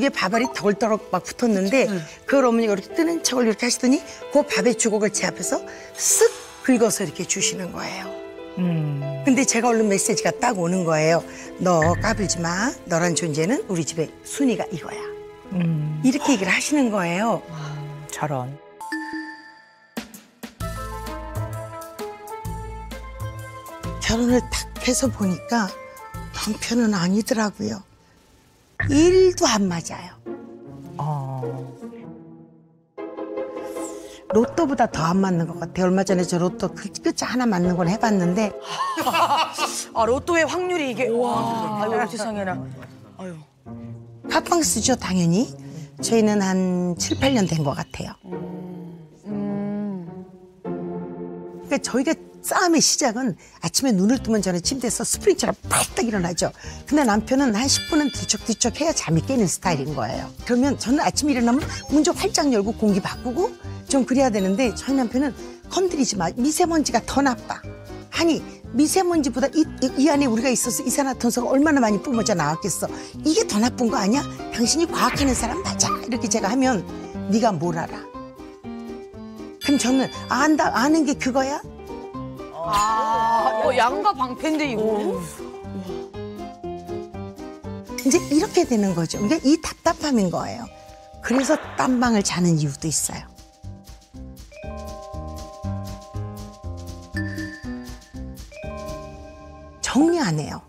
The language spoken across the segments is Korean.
이게 밥알이 덜덜 막 붙었는데 그걸 어머니가 이렇게 뜨는 척을 이렇게 하시더니 그 밥의 주걱을 제 앞에서 쓱 긁어서 이렇게 주시는 거예요. 근데 제가 얼른 메시지가 딱 오는 거예요. 너 까불지 마. 너란 존재는 우리 집의 순위가 이거야. 이렇게 얘기를 하시는 거예요. 저런. 결혼을 딱 해서 보니까 남편은 아니더라고요. 일도 안 맞아요. 로또보다 더 안 맞는 것 같아요. 얼마 전에 저 로또 글자 하나 맞는 걸 해봤는데 아, 로또의 확률이 이게 와, 아유 세상에나. 아유. 팟빵 쓰죠, 당연히. 저희는 한 7, 8년 된 것 같아요. 그러니까 저희가 싸움의 시작은 아침에 눈을 뜨면 저는 침대에서 스프링처럼 팔딱 일어나죠. 근데 남편은 한 10분은 뒤척뒤척 해야 잠이 깨는 스타일인 거예요. 그러면 저는 아침에 일어나면 문 좀 활짝 열고 공기 바꾸고 좀 그래야 되는데 저희 남편은 건드리지 마. 미세먼지가 더 나빠. 아니 미세먼지보다 이 안에 우리가 있어서 이산화탄소가 얼마나 많이 뿜어져 나왔겠어. 이게 더 나쁜 거 아니야? 당신이 과학하는 사람 맞아. 이렇게 제가 하면 네가 뭘 알아? 그럼 저는 아는 게 그거야? 양가 방패인데 이거. 이제 이렇게 되는 거죠. 그러니까 이 답답함인 거예요. 그래서 딴방을 자는 이유도 있어요. 정리 안 해요.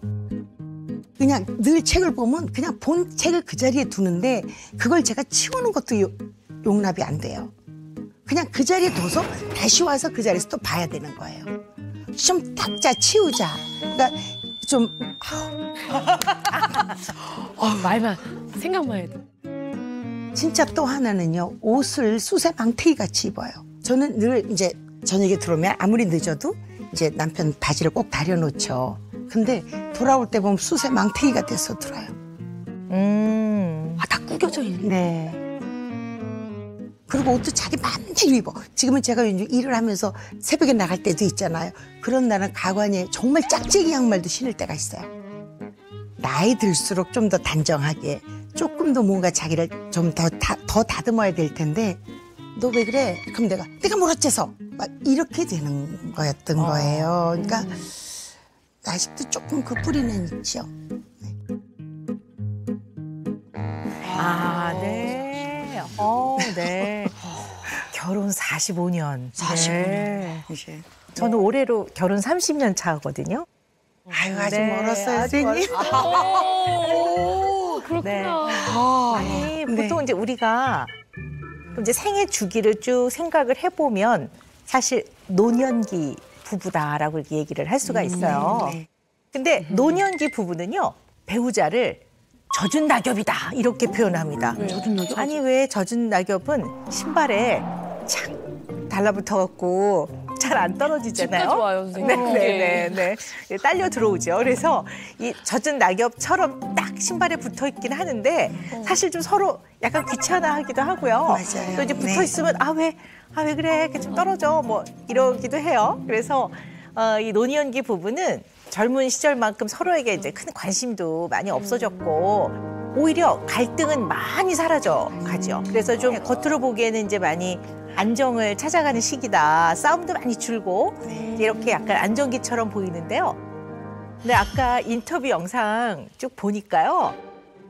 그냥 늘 책을 보면 그냥 본 책을 그 자리에 두는데 그걸 제가 치우는 것도 용납이 안 돼요. 그냥 그 자리에 둬서 다시 와서 그 자리에서 또 봐야 되는 거예요. 좀 닦자, 치우자. 그러니까 좀 말만 생각만 해도. 진짜 또 하나는요. 옷을 수세 망태기 같이 입어요. 저는 늘 이제 저녁에 들어오면 아무리 늦어도 이제 남편 바지를 꼭 다려놓죠. 근데 돌아올 때 보면 수세 망태기가 돼서 들어요. 아, 다 구겨져 있네. 네. 그리고 옷도 자기 마음대로 입어. 지금은 제가 일을 하면서 새벽에 나갈 때도 있잖아요. 그런 날은 가관에 정말 짝짝이 양말도 신을 때가 있어요. 나이 들수록 좀 더 단정하게 조금 더 뭔가 자기를 좀 더 다듬어야 될 텐데 너 왜 그래? 그럼 내가 뭘 어째서? 막 이렇게 되는 거였던 거예요. 그러니까 아직도 조금 그 뿌리는 있죠. 네. 네. 결혼 45년. 45년. 네. 이제. 저는 올해로 결혼 30년 차거든요. 아유, 아직 네, 멀었어요, 아직 선생님. 오, 그렇구나. 네. 아니, 네. 보통 이제 우리가 이제 생애 주기를 쭉 생각을 해보면 사실 노년기 부부다라고 이렇게 얘기를 할 수가 있어요. 네. 근데 노년기 부부는요, 배우자를 젖은 낙엽이다 이렇게 표현합니다. 젖은 낙엽? 아니 왜 젖은 낙엽은 신발에 착 달라붙어갖고 잘 안 떨어지잖아요. 집까지 와요, 선생님. 네네네. 딸려 들어오죠. 그래서 이 젖은 낙엽처럼 딱 신발에 붙어 있긴 하는데 사실 좀 서로 약간 귀찮아하기도 하고요. 맞아요. 또 이제 붙어 네. 있으면 아 왜 그래 이렇게 좀 떨어져 뭐 이러기도 해요. 그래서 이 노년기 부부는 젊은 시절만큼 서로에게 이제 큰 관심도 많이 없어졌고 오히려 갈등은 많이 사라져 가죠. 그래서 좀 겉으로 보기에는 이제 많이 안정을 찾아가는 시기다. 싸움도 많이 줄고 이렇게 약간 안정기처럼 보이는데요. 근데 아까 인터뷰 영상 쭉 보니까요.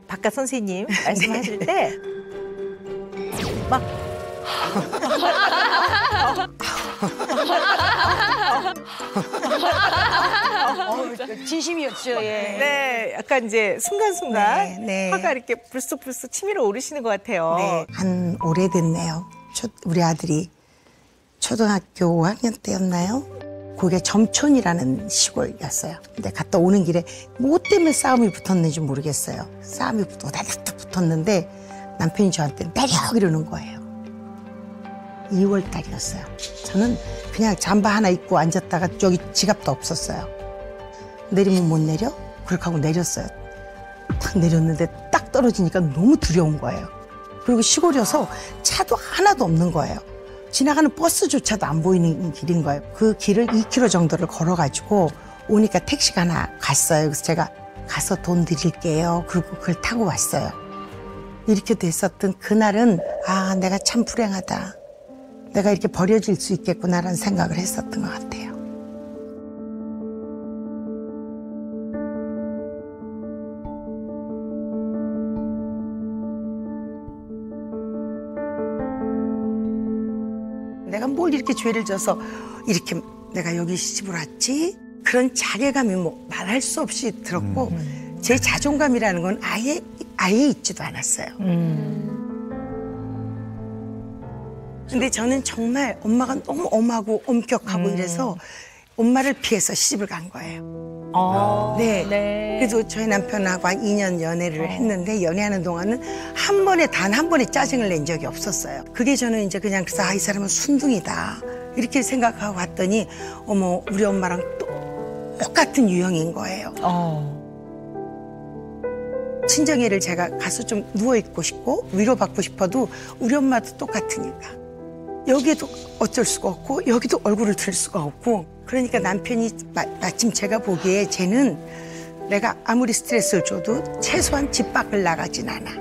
박가 선생님 말씀하실 때 막 진심이었죠, 예. 네, 약간 이제 순간순간 네, 네. 화가 이렇게 불쑥불쑥 치밀어 오르시는 것 같아요. 네, 한 오래됐네요. 우리 아들이 초등학교 5학년 때였나요? 거기가 점촌이라는 시골이었어요. 근데 갔다 오는 길에 뭐 때문에 싸움이 붙었는지 모르겠어요. 싸움이 오다닥 붙었는데 남편이 저한테 내려 이러는 거예요. 2월 달이었어요. 저는 그냥 잠바 하나 입고 앉았다가 저기 지갑도 없었어요. 내리면 못 내려? 그렇게 하고 내렸어요. 딱 내렸는데 딱 떨어지니까 너무 두려운 거예요. 그리고 시골이어서 차도 하나도 없는 거예요. 지나가는 버스조차도 안 보이는 길인 거예요. 그 길을 2km 정도를 걸어가지고 오니까 택시가 하나 갔어요. 그래서 제가 가서 돈 드릴게요. 그리고 그걸 타고 왔어요. 이렇게 됐었던 그날은 아, 내가 참 불행하다. 내가 이렇게 버려질 수 있겠구나라는 생각을 했었던 것 같아요. 내가 뭘 이렇게 죄를 져서 이렇게 내가 여기 시집을 왔지? 그런 자괴감이 뭐 말할 수 없이 들었고 제 자존감이라는 건 아예 있지도 않았어요. 근데 저는 정말 엄마가 너무 엄하고 엄격하고 이래서 엄마를 피해서 시집을 간 거예요. 네. 그래서 저희 남편하고 한 2년 연애를 했는데 연애하는 동안은 단 한 번에 짜증을 낸 적이 없었어요. 그게 저는 이제 그냥 그래서 아, 이 사람은 순둥이다. 이렇게 생각하고 봤더니 어머, 우리 엄마랑 똑같은 유형인 거예요. 친정애를 제가 가서 좀 누워있고 싶고 위로받고 싶어도 우리 엄마도 똑같으니까. 여기에도 어쩔 수가 없고 여기도 얼굴을 들 수가 없고 그러니까 남편이 마침 제가 보기에 쟤는 내가 아무리 스트레스를 줘도 최소한 집 밖을 나가진 않아.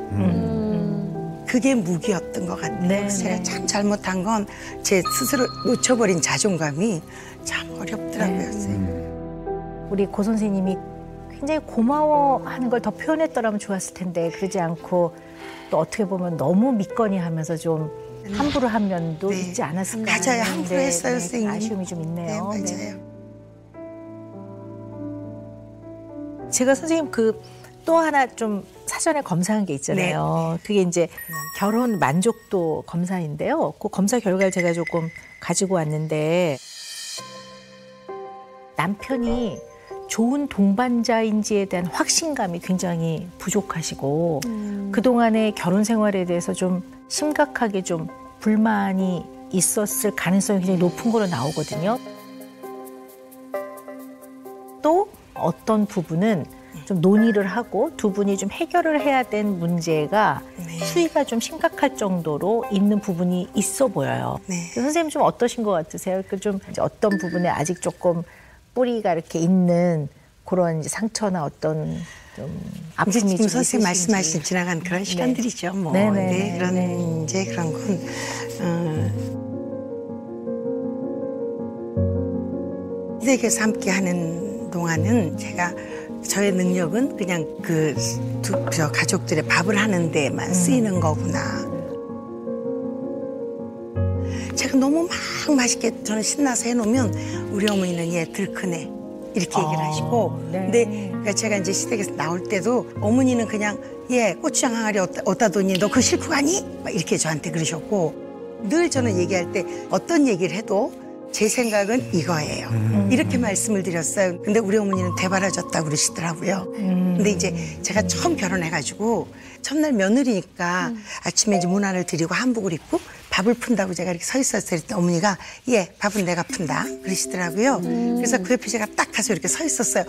그게 무기였던 것 같아요. 그래서 제가 참 잘못한 건 제 스스로 놓쳐버린 자존감이 참 어렵더라고요. 선생님. 우리 고 선생님이 굉장히 고마워하는 걸 더 표현했더라면 좋았을 텐데 그러지 않고 또 어떻게 보면 너무 믿거니 하면서 좀 함부로 한 면도 네. 있지 않았을까 맞아요. 함부로 했어요, 선생님. 아쉬움이 좀 있네요. 네, 맞아요. 제가 선생님 또 하나 좀 사전에 검사한 게 있잖아요. 그게 이제 결혼 만족도 검사인데요. 그 검사 결과를 제가 조금 가지고 왔는데 남편이 좋은 동반자인지에 대한 확신감이 굉장히 부족하시고 그동안의 결혼 생활에 대해서 좀 심각하게 좀 불만이 있었을 가능성이 굉장히 높은 거로 나오거든요. 또 어떤 부분은 좀 논의를 하고 두 분이 좀 해결을 해야 된 문제가 수위가 좀 심각할 정도로 있는 부분이 있어 보여요. 네. 선생님 좀 어떠신 것 같으세요? 좀 이제 어떤 부분에 아직 조금 뿌리가 이렇게 있는 그런 이제 상처나 어떤 좀 아픔이 이제 좀 지금 선생님 있으신지. 말씀하신 지나간 그런 시간들이죠. 뭐 네네. 네, 그런 이제 그런 건 시댁에서 함께 하는 동안은 제가 저의 능력은 그냥 저 가족들의 밥을 하는 데만 쓰이는 거구나. 제가 너무 막 맛있게 저는 신나서 해놓으면 우리 어머니는 얘 들크네 이렇게 얘기를 하시고 네. 근데 그러니까 제가 이제 시댁에서 나올 때도 어머니는 그냥 얘 고추장 항아리 어디다 뒀니 너 그거 싫고 가니? 막 이렇게 저한테 그러셨고 늘 저는 얘기할 때 어떤 얘기를 해도 제 생각은 이거예요. 이렇게 말씀을 드렸어요. 근데 우리 어머니는 되바라졌다고 그러시더라고요. 근데 이제 제가 처음 결혼해가지고 첫날 며느리니까 아침에 이제 문안을 드리고 한복을 입고 밥을 푼다고 제가 이렇게 서 있었을 때 어머니가 예, 밥은 내가 푼다 그러시더라고요. 그래서 그 옆에 제가 딱 가서 이렇게 서 있었어요.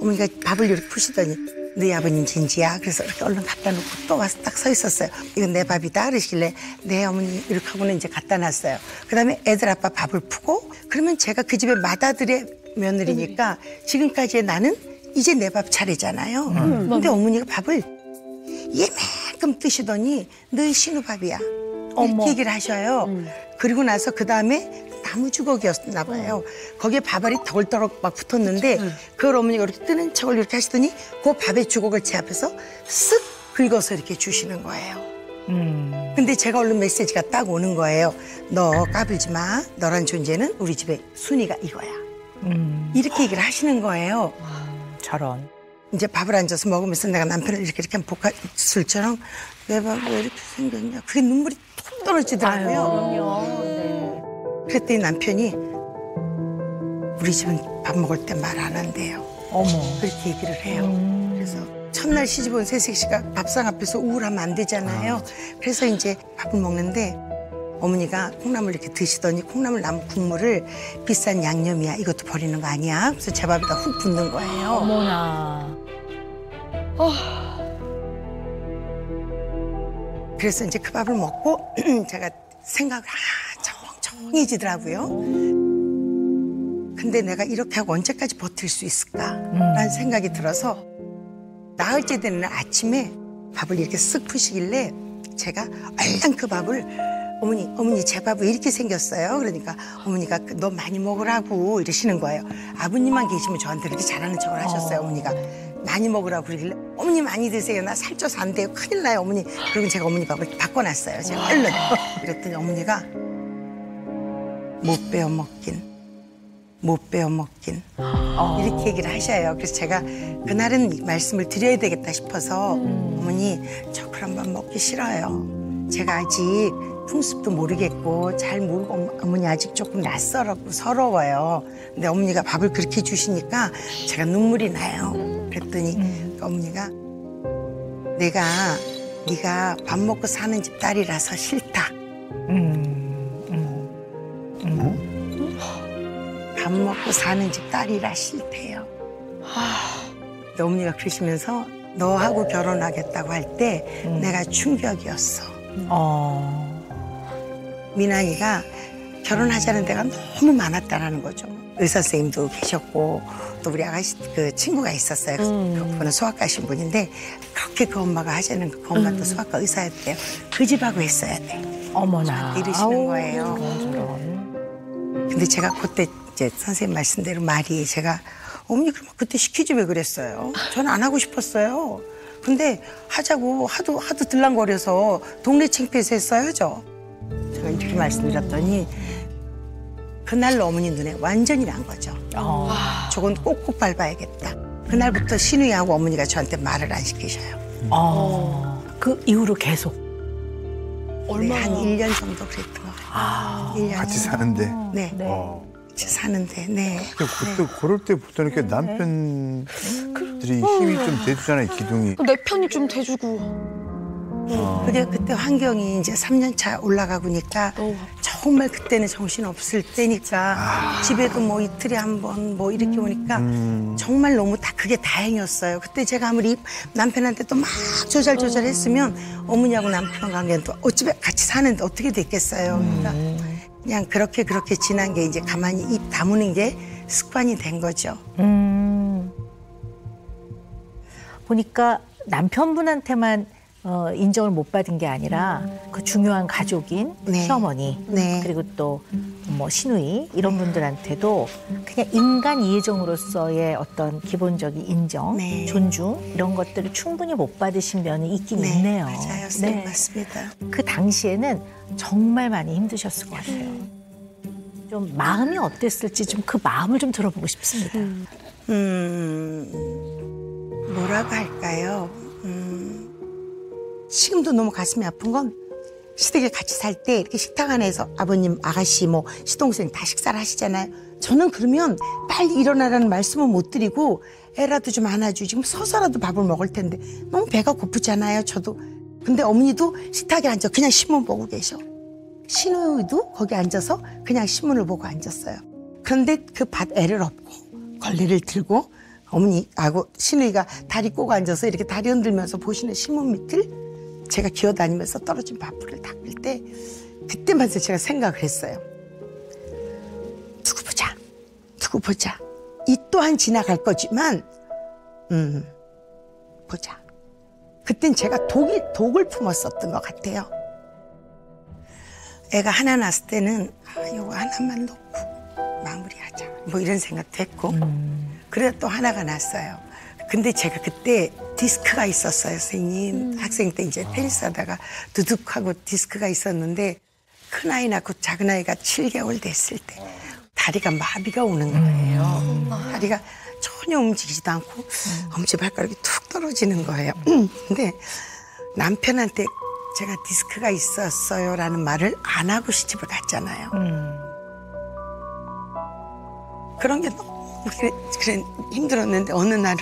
어머니가 밥을 이렇게 푸시더니 너희 아버님 진지야. 그래서 이렇게 얼른 갖다 놓고 또 와서 딱 서 있었어요. 이건 내 밥이다 그러시길래 네 어머니 이렇게 하고는 이제 갖다 놨어요. 그다음에 애들 아빠 밥을 푸고 그러면 제가 그 집의 맏아들의 며느리니까 지금까지의 나는 이제 내 밥 차례잖아요. 근데 어머니가 밥을 얘만큼 뜨시더니 너희 신우 밥이야. 이렇게 얘기를 하셔요. 그리고 나서 그다음에 나무 주걱이었나 봐요. 거기에 밥알이 덜덜 막 붙었는데 그걸 어머니가 이렇게 뜨는 척을 이렇게 하시더니 그 밥의 주걱을 제 앞에서 쓱 긁어서 이렇게 주시는 거예요. 근데 제가 얼른 메시지가 딱 오는 거예요. 너 까불지 마. 너란 존재는 우리 집의 순위가 이거야. 이렇게 얘기를 하시는 거예요. 저런. 이제 밥을 앉아서 먹으면서 내가 남편을 이렇게 볶아술처럼 내 밥 왜 이렇게 생겼냐. 그게 눈물이 툭 떨어지더라고요. 그럼요. 네. 그랬더니 남편이 우리 집은 밥 먹을 때 말 안 한대요. 어머. 그렇게 얘기를 해요. 그래서 첫날 시집 온 새색 씨가 밥상 앞에서 우울하면 안 되잖아요. 그래서 이제 밥을 먹는데 어머니가 콩나물 이렇게 드시더니 콩나물 남은 국물을 비싼 양념이야. 이것도 버리는 거 아니야. 그래서 제 밥에다 훅 붓는 거예요. 어머나. 그래서 이제 그 밥을 먹고 제가 생각을 멍청해지더라고요. 근데 내가 이렇게 하고 언제까지 버틸 수 있을까라는 생각이 들어서 나흘째 되는 날 아침에 밥을 이렇게 쓱 푸시길래 제가 얼른 그 밥을 어머니 제 밥은 이렇게 생겼어요. 그러니까 어머니가 너 많이 먹으라고 이러시는 거예요. 아버님만 계시면 저한테 그렇게 잘하는 척을 하셨어요. 어머니가 많이 먹으라고 그러길래 어머니 많이 드세요. 나 살쪄서 안 돼요. 큰일 나요 어머니. 그리고 제가 어머니 밥을 바꿔놨어요. 제가 얼른. 그랬더니 어머니가 못 배워 먹긴 이렇게 얘기를 하셔요. 그래서 제가 그날은 이 말씀을 드려야 되겠다 싶어서 어머니 저 그런 밥 먹기 싫어요. 제가 아직 풍습도 모르겠고 잘 모르고 어머니 아직 조금 낯설고 서러워요. 근데 어머니가 밥을 그렇게 주시니까 제가 눈물이 나요. 그랬더니 어머니가 네가 밥 먹고 사는 집 딸이라서 싫다. 밥 먹고 사는 집 딸이라 싫대요. 근데 어머니가 그러시면서 너하고 결혼하겠다고 할 때 내가 충격이었어. 민항이가 결혼하자는 데가 너무 많았다라는 거죠. 의사 선생님도 계셨고 또 우리 아가씨 그 친구가 있었어요. 그분은 소아과신 분인데 그렇게 그 엄마가 하자는 그 엄마도 소아과 의사였대요. 그 집하고 했어야 돼. 어머나. 이러시는 거예요. 근데 제가 그때 이제 선생님 말씀대로 말이 제가 어머니 그러면 그때 시키지 왜 그랬어요? 저는 안 하고 싶었어요. 근데 하자고 하도 들랑거려서 동네 창피해서 했어야죠. 제가 이렇게 말씀드렸더니 그날로 어머니 눈에 완전히 난 거죠. 저건 꼭꼭 밟아야겠다. 그날부터 신우이하고 어머니가 저한테 말을 안 시키셔요. 그 이후로 계속. 네, 한 1년 정도 그랬던 것 같아요. 1년. 같이 사는데. 네. 같이 사는데, 네. 그때 그럴 때부터 이렇게 남편들이 힘이 좀 돼주잖아요, 기둥이. 내 편이 좀 돼주고. 그게 그때 환경이 이제 3년 차 올라가고 니까 정말 그때는 정신 없을 때니까 집에도 뭐 이틀에 한 번 뭐 이렇게 오니까 정말 너무 그게 다행이었어요. 그때 제가 아무리 남편한테 또 막 조잘조잘했으면 어머니하고 남편 관계는 또 어찌 같이 사는데 어떻게 됐겠어요. 그러니까 그냥 그렇게 지난 게 이제 가만히 입 다무는 게 습관이 된 거죠. 보니까 남편분한테만 인정을 못 받은 게 아니라 그 중요한 가족인 네. 시어머니 네. 그리고 또 뭐 시누이 이런 분들한테도 그냥 인간 이해종으로서의 어떤 기본적인 인정, 네. 존중 이런 것들을 충분히 못 받으신 면이 있긴 있네요. 맞아요. 선생님 맞습니다. 그 당시에는 정말 많이 힘드셨을 것 같아요. 좀 마음이 어땠을지 좀 그 마음을 좀 들어보고 싶습니다. 뭐라고 할까요? 지금도 너무 가슴이 아픈 건 시댁에 같이 살 때 이렇게 식탁 안에서 아버님, 아가씨, 뭐 시동생 다 식사를 하시잖아요. 저는 그러면 빨리 일어나라는 말씀은 못 드리고 애라도 좀 안아주지. 지금 서서라도 밥을 먹을 텐데 너무 배가 고프잖아요. 저도. 근데 어머니도 식탁에 앉아 그냥 신문 보고 계셔. 시누이도 거기 앉아서 그냥 신문을 보고 앉았어요. 그런데 그 밭 애를 업고 걸레를 들고 어머니하고 시누이가 다리 꼬고 앉아서 이렇게 다리 흔들면서 보시는 신문 밑을 제가 기어다니면서 떨어진 밥풀을 닦을 때 그때만 제가 생각을 했어요. 두고 보자. 이 또한 지나갈 거지만 보자. 그땐 제가 독을 품었었던 것 같아요. 애가 하나 낳았을 때는 이거 하나만 놓고 마무리하자. 뭐 이런 생각도 했고 그래도 또 하나가 났어요. 근데 제가 그때 디스크가 있었어요, 선생님. 학생 때 이제 테니스 하다가 두둑하고 디스크가 있었는데 큰 아이 낳고 작은 아이가 7개월 됐을 때 다리가 마비가 오는 거예요. 다리가 전혀 움직이지도 않고 엄지발가락이 툭 떨어지는 거예요. 근데 남편한테 제가 디스크가 있었어요라는 말을 안 하고 시집을 갔잖아요. 그런 게 너무 그래 힘들었는데 어느 날은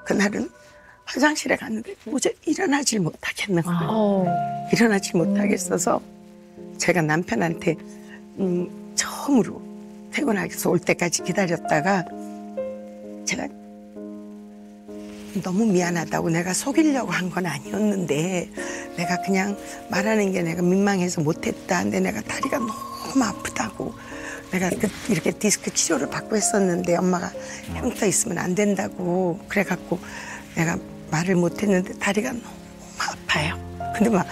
그날은 화장실에 갔는데 도저히 일어나질 못하겠는 거예요. 일어나질 못하겠어서 제가 남편한테 처음으로 퇴근하게서 올 때까지 기다렸다가 제가 너무 미안하다고 내가 속이려고 한 건 아니었는데 내가 그냥 말하는 게 내가 민망해서 못했다. 근데 내가 다리가 너무 아프다고 내가 이렇게 디스크 치료를 받고 했었는데 엄마가 흉터 있으면 안 된다고 그래갖고 내가 말을 못했는데 다리가 너무 아파요. 근데 막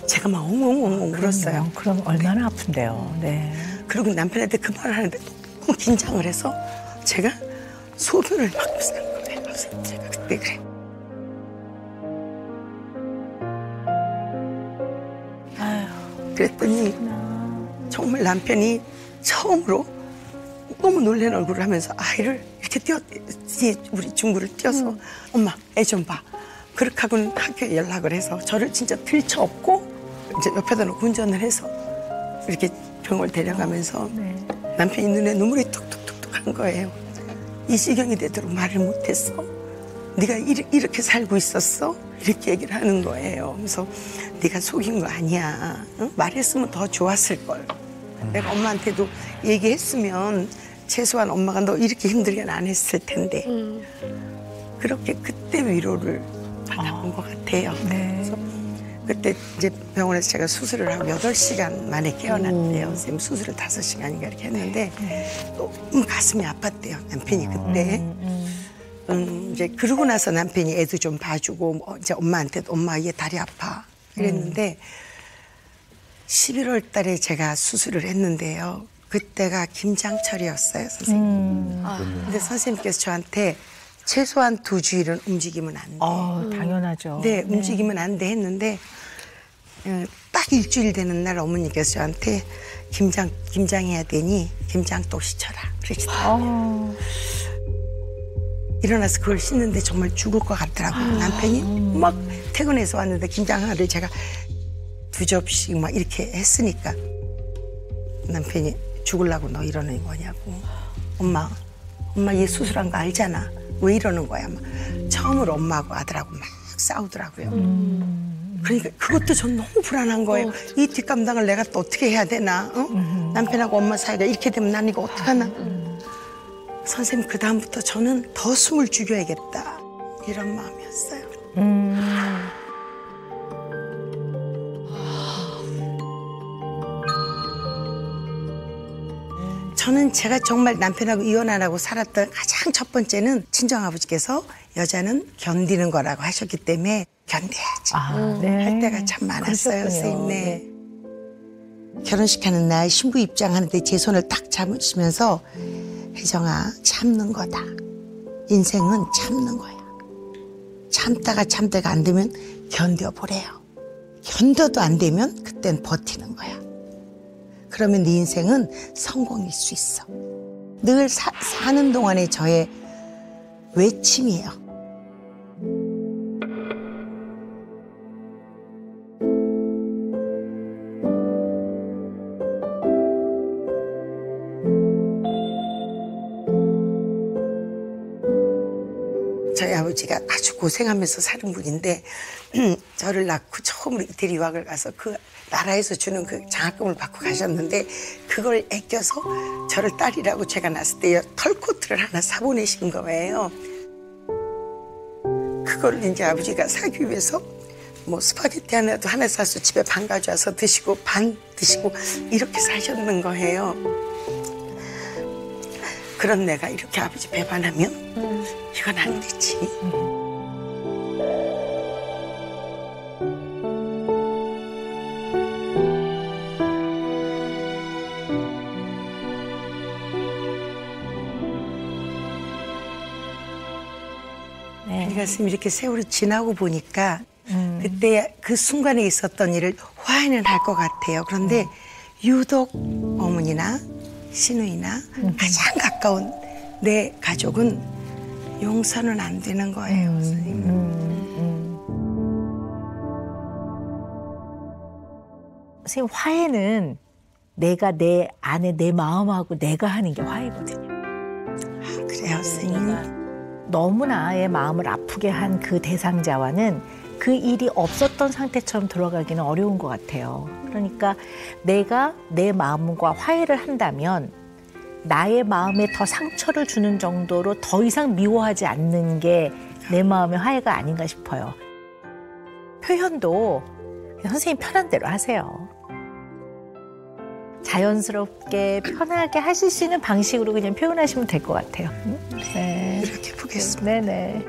제가 막 엉엉엉엉 울었어요. 그럼 얼마나 아픈데요. 네. 그리고 남편한테 그 말을 하는데 너무 긴장을 해서 제가 소변을 막 싼 거예요. 그래서 제가 그때 그래. 그랬더니 정말 남편이 처음으로 너무 놀란 얼굴을 하면서 아이를 이렇게 우리 중구를 띄어서 엄마 애 좀 봐. 그렇게 하고는 학교에 연락을 해서 저를 진짜 들쳐업고 이제 옆에다 놓고 운전을 해서 이렇게 병원을 데려가면서 남편이 눈에 눈물이 뚝뚝뚝뚝 한 거예요. 이 지경이 되도록 말을 못했어? 네가 이렇게 살고 있었어? 이렇게 얘기를 하는 거예요. 그래서 네가 속인 거 아니야. 응? 말했으면 더 좋았을 걸. 내가 엄마한테도 얘기했으면 최소한 엄마가 너 이렇게 힘들게는 안 했을 텐데. 그렇게 그때 위로를 받아본 것 같아요. 그래서 그때 이제 병원에서 제가 수술을 하고 8시간 만에 깨어났대요. 선생님 수술을 5시간인가 이렇게 했는데 너무 가슴이 아팠대요. 남편이 그때. 이제 그러고 나서 남편이 애도 좀 봐주고 뭐 이제 엄마한테도 엄마 얘 다리 아파 이랬는데 11월 달에 제가 수술을 했는데요. 그때가 김장철이었어요, 선생님. 근데 선생님께서 저한테 최소한 2주일은 움직이면 안 돼. 당연하죠. 네, 움직이면 안 돼 했는데 딱 일주일 되는 날 어머니께서 저한테 김장해야 되니 김장떡 시쳐라 그러시더라고요. 일어나서 그걸 씻는데 정말 죽을 것 같더라고요. 남편이 막 퇴근해서 왔는데 김장하를 제가 2접시씩 막 이렇게 했으니까 남편이 죽으려고 너 이러는 거냐고. 엄마 얘 수술한 거 알잖아. 왜 이러는 거야? 막 처음으로 엄마하고 아들하고 막 싸우더라고요. 그러니까 그것도 전 너무 불안한 거예요. 이 뒷감당을 내가 또 어떻게 해야 되나? 남편하고 엄마 사이가 이렇게 되면 난 이거 어떡하나? 선생님 그다음부터 저는 더 숨을 죽여야겠다 이런 마음이었어요. 저는 제가 정말 남편하고 이혼 안 하고 살았던 가장 첫 번째는 친정아버지께서 여자는 견디는 거라고 하셨기 때문에 견뎌야지 할 때가 참 많았어요. 선생님. 네. 결혼식하는 날 신부 입장하는데 제 손을 딱 잡으시면서 혜정아 참는 거다. 인생은 참는 거야. 참다가 안 되면 견뎌보래요. 견뎌도 안 되면 그땐 버티는 거야. 그러면 네 인생은 성공일 수 있어. 늘 사는 동안에 저의 외침이에요. 저희 아버지가 아주 고생하면서 사는 분인데 저를 낳고 처음으로 이태리 유학을 가서 그 나라에서 주는 그 장학금을 받고 가셨는데 그걸 아껴서 저를 딸이라고 제가 낳았을 때 털코트를 하나 사보내신 거예요. 그걸 이제 아버지가 사기 위해서 뭐 스파게티 하나 사서 집에 반 가져와서 드시고 반 드시고 이렇게 사셨는 거예요. 그런 내가 이렇게 아버지 배반하면 이건 안 되지. 가슴이 이렇게 세월이 지나고 보니까 그때 그 순간에 있었던 일을 화해는 할 것 같아요. 그런데 유독 어머니나 시누이나 가장 가까운 내 가족은 용서는 안 되는 거예요, 선생님. 선생님, 화해는 내가 내 안에 내 마음하고 내가 하는 게 화해거든요. 아, 그래요, 선생님. 너무나의 마음을 아프게 한 그 대상자와는 그 일이 없었던 상태처럼 들어가기는 어려운 것 같아요. 그러니까 내가 내 마음과 화해를 한다면 나의 마음에 더 상처를 주는 정도로 더 이상 미워하지 않는 게 내 마음의 화해가 아닌가 싶어요. 표현도 선생님 편한 대로 하세요. 자연스럽게 편하게 하실 수 있는 방식으로 그냥 표현하시면 될 것 같아요. 네. 이렇게 보겠습니다. 네네.